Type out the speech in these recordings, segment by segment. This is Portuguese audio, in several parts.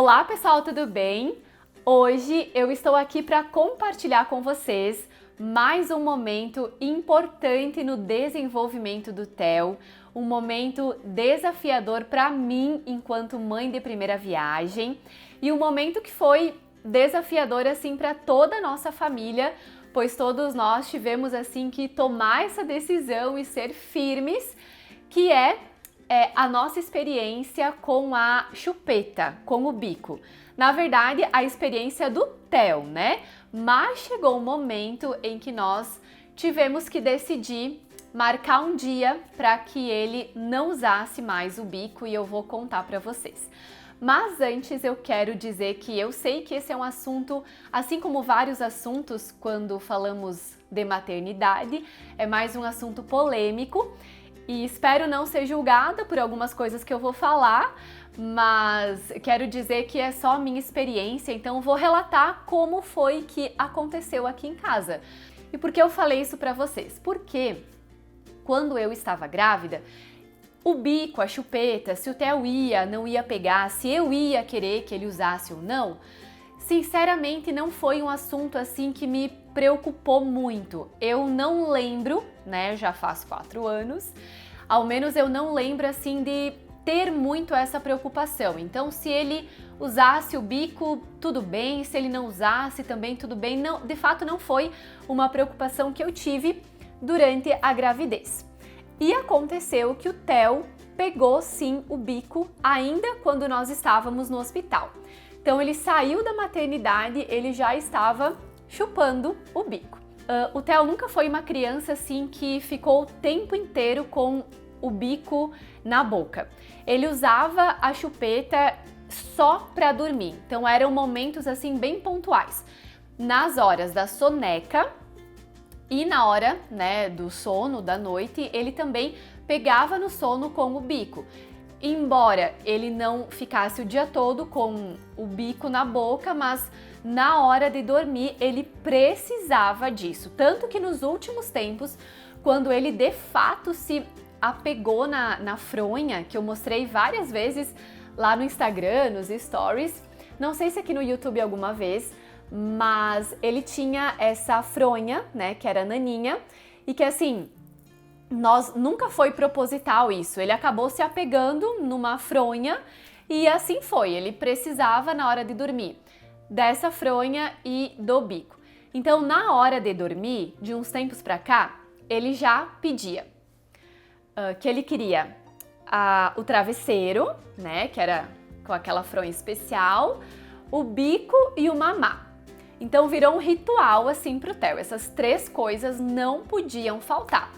Olá pessoal, tudo bem? Hoje eu estou aqui para compartilhar com vocês mais um momento importante no desenvolvimento do Theo, um momento desafiador para mim enquanto mãe de primeira viagem e um momento que foi desafiador assim para toda a nossa família, pois todos nós tivemos assim que tomar essa decisão e ser firmes, que é a nossa experiência com a chupeta, com o bico. Na verdade, a experiência do Theo, né? Mas chegou um momento em que nós tivemos que decidir marcar um dia para que ele não usasse mais o bico e eu vou contar para vocês. Mas antes eu quero dizer que eu sei que esse é um assunto, assim como vários assuntos quando falamos de maternidade, é mais um assunto polêmico. E espero não ser julgada por algumas coisas que eu vou falar, mas quero dizer que é só a minha experiência, então vou relatar como foi que aconteceu aqui em casa. E por que eu falei isso para vocês? Porque quando eu estava grávida, o bico, a chupeta, se o Theo ia, não ia pegar, se eu ia querer que ele usasse ou não, sinceramente não foi um assunto assim que me preocupou muito. Eu não lembro, né, já faz 4 anos, ao menos eu não lembro assim de ter muito essa preocupação. Então se ele usasse o bico, tudo bem, se ele não usasse também tudo bem. Não, de fato não foi uma preocupação que eu tive durante a gravidez. E aconteceu que o Theo pegou sim o bico ainda quando nós estávamos no hospital. Então ele saiu da maternidade, ele já estava chupando o bico. O Theo nunca foi uma criança assim que ficou o tempo inteiro com o bico na boca. Ele usava a chupeta só para dormir. Então eram momentos assim bem pontuais. Nas horas da soneca e na hora, né, do sono da noite, ele também pegava no sono com o bico. Embora ele não ficasse o dia todo com o bico na boca, mas na hora de dormir ele precisava disso. Tanto que nos últimos tempos, quando ele de fato se apegou na fronha, que eu mostrei várias vezes lá no Instagram, nos stories, não sei se aqui no YouTube alguma vez, mas ele tinha essa fronha, né, que era naninha, e que assim, nunca foi proposital isso, ele acabou se apegando numa fronha e assim foi, ele precisava na hora de dormir dessa fronha e do bico. Então na hora de dormir, de uns tempos pra cá, ele já pedia que ele queria o travesseiro, né, que era com aquela fronha especial, o bico e o mamá. Então virou um ritual assim pro Theo, essas 3 coisas não podiam faltar.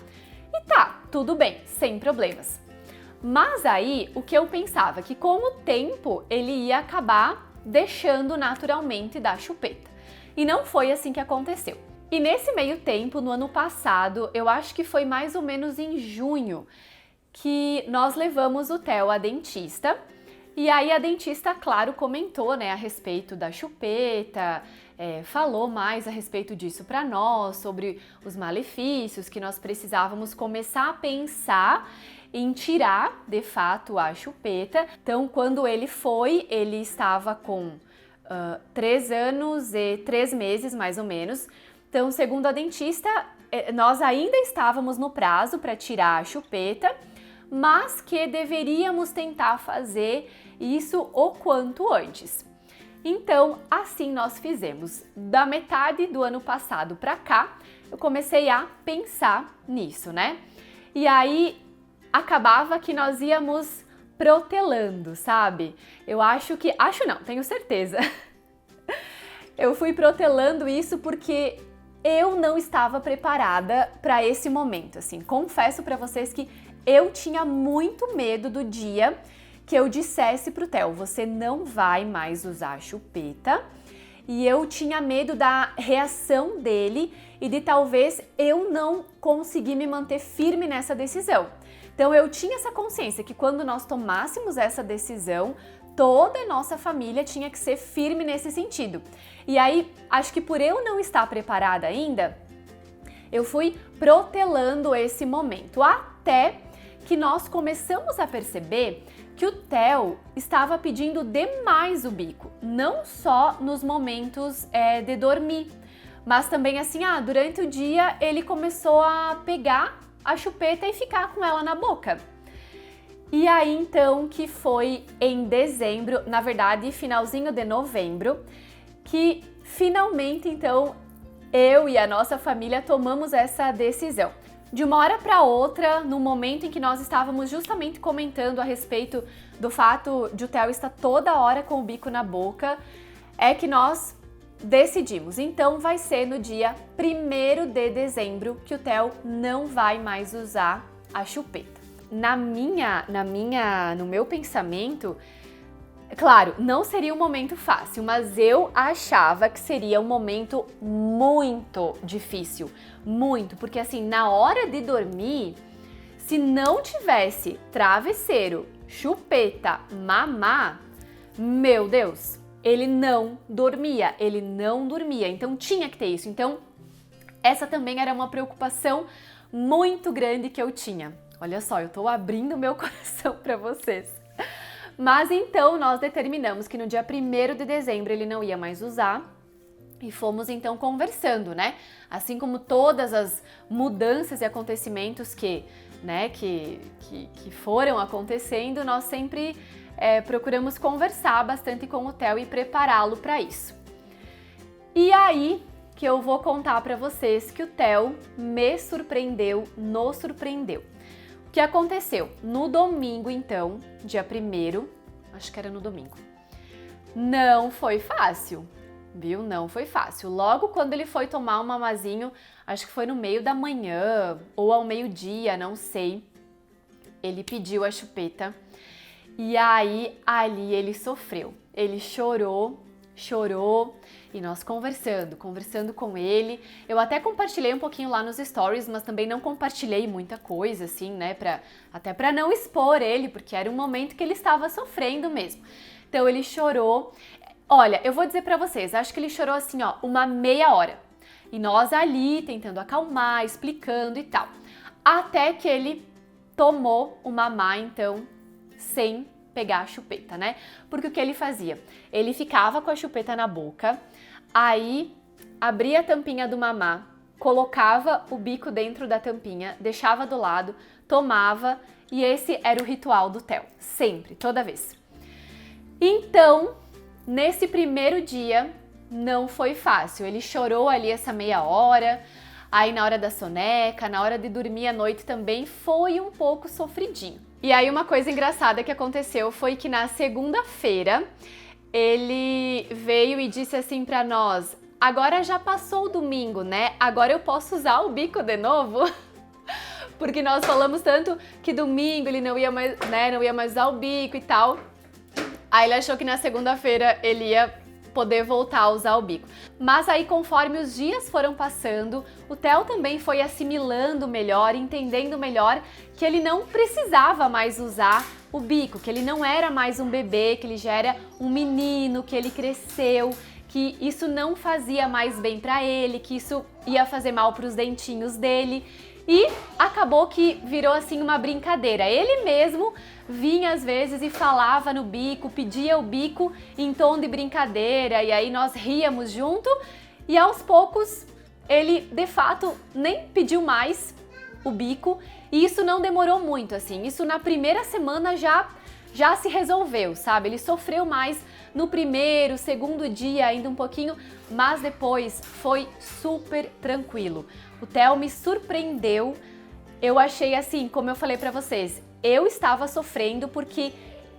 E tá, tudo bem, sem problemas. Mas aí, o que eu pensava? Que com o tempo ele ia acabar deixando naturalmente da chupeta. E não foi assim que aconteceu. E nesse meio tempo, no ano passado, eu acho que foi mais ou menos em junho, que nós levamos o Theo à dentista. E aí a dentista, claro, comentou, né, a respeito da chupeta, falou mais a respeito disso para nós, sobre os malefícios, que nós precisávamos começar a pensar em tirar, de fato, a chupeta. Então, quando ele foi, ele estava com 3 anos e 3 meses, mais ou menos. Então, segundo a dentista, nós ainda estávamos no prazo para tirar a chupeta, mas que deveríamos tentar fazer isso o quanto antes. Então, assim nós fizemos. Da metade do ano passado para cá, eu comecei a pensar nisso, né? E aí acabava que nós íamos protelando, sabe? Acho não, tenho certeza. Eu fui protelando isso porque eu não estava preparada para esse momento, assim. Confesso para vocês que eu tinha muito medo do dia que eu dissesse pro Theo, você não vai mais usar a chupeta, e eu tinha medo da reação dele e de talvez eu não conseguir me manter firme nessa decisão. Então eu tinha essa consciência que quando nós tomássemos essa decisão, toda a nossa família tinha que ser firme nesse sentido. E aí, acho que por eu não estar preparada ainda, eu fui protelando esse momento, até que nós começamos a perceber que o Theo estava pedindo demais o bico, não só nos momentos de dormir, mas também assim, durante o dia ele começou a pegar a chupeta e ficar com ela na boca. E aí então que foi em dezembro, na verdade finalzinho de novembro, que finalmente então eu e a nossa família tomamos essa decisão. De uma hora para outra, no momento em que nós estávamos justamente comentando a respeito do fato de o Theo estar toda hora com o bico na boca, é que nós decidimos. Então vai ser no dia 1º de dezembro que o Theo não vai mais usar a chupeta. No meu pensamento, claro, não seria um momento fácil, mas eu achava que seria um momento muito difícil, muito, porque assim, na hora de dormir, se não tivesse travesseiro, chupeta, mamá, meu Deus, ele não dormia, então tinha que ter isso. Então, essa também era uma preocupação muito grande que eu tinha. Olha só, eu tô abrindo meu coração para vocês. Mas então nós determinamos que no dia 1º de dezembro ele não ia mais usar e fomos então conversando, né? Assim como todas as mudanças e acontecimentos que foram acontecendo, nós sempre procuramos conversar bastante com o Theo e prepará-lo para isso. E aí que eu vou contar para vocês que o Theo me surpreendeu, nos surpreendeu. O que aconteceu? No domingo, então, dia 1º, acho que era no domingo, não foi fácil, viu? Não foi fácil. Logo quando ele foi tomar um mamazinho, acho que foi no meio da manhã ou ao meio-dia, não sei, ele pediu a chupeta e aí ali ele sofreu. Ele chorou, e nós conversando com ele. Eu até compartilhei um pouquinho lá nos stories, mas também não compartilhei muita coisa, assim, né, até pra não expor ele, porque era um momento que ele estava sofrendo mesmo. Então ele chorou. Olha, eu vou dizer pra vocês, acho que ele chorou assim, uma meia hora. E nós ali tentando acalmar, explicando e tal. Até que ele tomou o mamá, então, sem pegar a chupeta, né? Porque o que ele fazia? Ele ficava com a chupeta na boca, aí abria a tampinha do mamá, colocava o bico dentro da tampinha, deixava do lado, tomava, e esse era o ritual do Theo, sempre, toda vez. Então, nesse primeiro dia, não foi fácil, ele chorou ali essa meia hora, aí na hora da soneca, na hora de dormir à noite também foi um pouco sofridinho. E aí uma coisa engraçada que aconteceu foi que na segunda-feira ele veio e disse assim pra nós: agora já passou o domingo, né? Agora eu posso usar o bico de novo? Porque nós falamos tanto que domingo ele não ia mais, não ia mais usar o bico e tal. Aí ele achou que na segunda-feira ele ia poder voltar a usar o bico. Mas aí, conforme os dias foram passando, o Theo também foi assimilando melhor, entendendo melhor que ele não precisava mais usar o bico, que ele não era mais um bebê, que ele já era um menino, que ele cresceu, que isso não fazia mais bem para ele, que isso ia fazer mal para os dentinhos dele. E acabou que virou assim uma brincadeira. Ele mesmo vinha às vezes e falava no bico, pedia o bico em tom de brincadeira, e aí nós ríamos junto, e aos poucos ele de fato nem pediu mais o bico, e isso não demorou muito, assim, isso na primeira semana já se resolveu, sabe? Ele sofreu mais no primeiro, segundo dia ainda um pouquinho, mas depois foi super tranquilo. O Theo me surpreendeu, eu achei assim, como eu falei pra vocês, eu estava sofrendo porque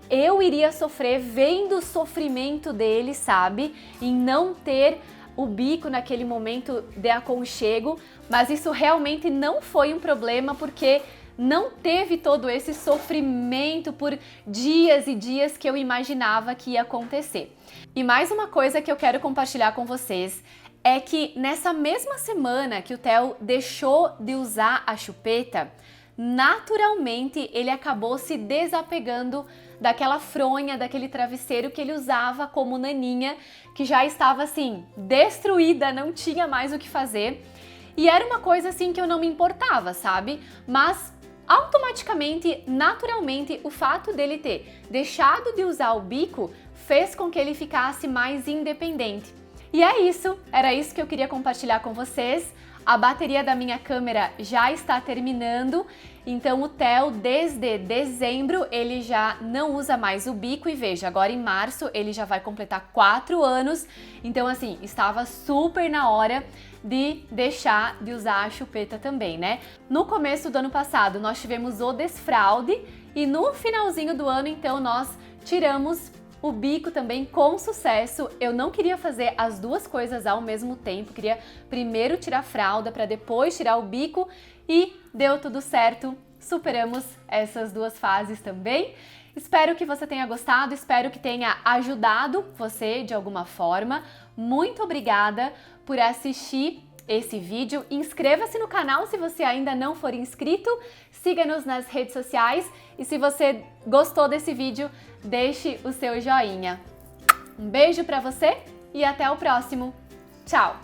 eu iria sofrer vendo o sofrimento dele, sabe? Em não ter o bico naquele momento de aconchego, mas isso realmente não foi um problema porque não teve todo esse sofrimento por dias e dias que eu imaginava que ia acontecer. E mais uma coisa que eu quero compartilhar com vocês é que nessa mesma semana que o Theo deixou de usar a chupeta, naturalmente ele acabou se desapegando daquela fronha, daquele travesseiro que ele usava como naninha, que já estava assim, destruída, não tinha mais o que fazer. E era uma coisa assim que eu não me importava, sabe? Mas automaticamente, naturalmente, o fato dele ter deixado de usar o bico fez com que ele ficasse mais independente. E é isso, era isso que eu queria compartilhar com vocês. A bateria da minha câmera já está terminando, então o Theo, desde dezembro, ele já não usa mais o bico e veja, agora em março ele já vai completar 4 anos, então assim, estava super na hora de deixar de usar a chupeta também, né? No começo do ano passado nós tivemos o desfraude e no finalzinho do ano, então, nós tiramos o bico também com sucesso. Eu não queria fazer as duas coisas ao mesmo tempo, queria primeiro tirar a fralda para depois tirar o bico e deu tudo certo, superamos essas duas fases também. Espero que você tenha gostado, espero que tenha ajudado você de alguma forma. Muito obrigada por assistir esse vídeo. Inscreva-se no canal se você ainda não for inscrito, siga-nos nas redes sociais e se você gostou desse vídeo, deixe o seu joinha. Um beijo pra você e até o próximo. Tchau!